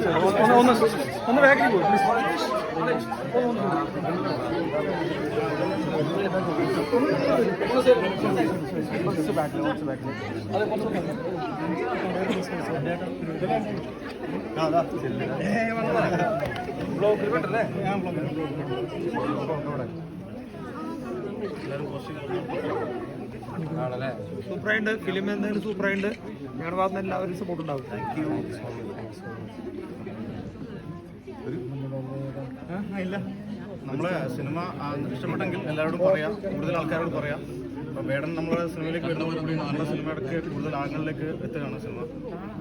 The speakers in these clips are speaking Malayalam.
ഒന്ന് ബാക്കിൽ പോകും ബ്ലോക്കിൽ പെട്ടല്ലേ ആണല്ലേ സൂപ്പറായിട്ടുണ്ട് ഫിലിം എന്തായാലും സൂപ്പറായിട്ടുണ്ട് ഞങ്ങളുടെ ഭാഗത്ത് നിന്ന് എല്ലാവരും സപ്പോർട്ട് ഉണ്ടാവും ഇല്ല നമ്മളെ സിനിമ ഇഷ്ടപ്പെട്ടെങ്കിൽ എല്ലാവരോടും പറയാം കൂടുതൽ ആൾക്കാരോട് പറയാം അപ്പോൾ വേടൻ നമ്മുടെ സിനിമയിലേക്ക് വരുന്നതോടുകൂടി നമ്മുടെ സിനിമയുടെ കൂടുതൽ ആളുകളിലേക്ക് എത്തുകയാണ് സിനിമ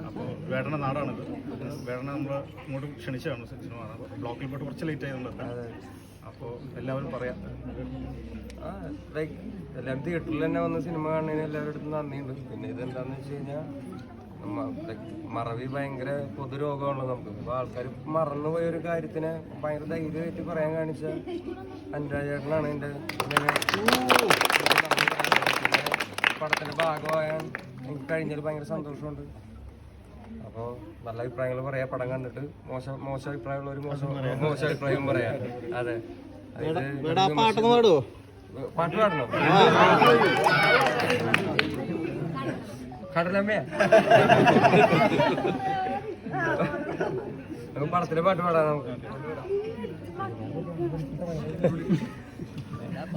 അപ്പോൾ വേടൻ്റെ നാടാണിത് വേടനെ നമ്മൾ ഇങ്ങോട്ട് ക്ഷണിച്ചതാണ് സിനിമ ബ്ലോക്കിൽ പോയിട്ട് കുറച്ച് ലേറ്റ് ആയതുകൊണ്ട് അപ്പോൾ എല്ലാവരും പറയാം ലൈക്ക് എല്ലാം തിയേറ്ററിൽ തന്നെ വന്ന സിനിമ കാണുന്നതിന് എല്ലാവരുടെ അടുത്തും നന്ദിയുണ്ട് പിന്നെ ഇതെന്താണെന്ന് വെച്ച് കഴിഞ്ഞാൽ മറവി ഭയങ്കര പൊതുരോഗമാണല്ലോ നമുക്ക് അപ്പോൾ ആൾക്കാർ മറന്നുപോയ ഒരു കാര്യത്തിനെ ഭയങ്കര ധൈര്യമായിട്ട് പറയാൻ കാണിച്ച അനുരാജേട്ടനാണ് എൻ്റെ പടത്തിൻ്റെ ഭാഗമാകാൻ എനിക്ക് കഴിഞ്ഞാൽ ഭയങ്കര സന്തോഷമുണ്ട് അപ്പോൾ നല്ല അഭിപ്രായങ്ങൾ പറയാം പടം കണ്ടിട്ട് മോശം അഭിപ്രായമുള്ളവർ മോശം അഭിപ്രായം പറയാം അതെ പാട്ട് പാടണോ കടലമ്മയാ നമുക്ക് പടത്തിലെ പാട്ട് പാടാം നമുക്ക്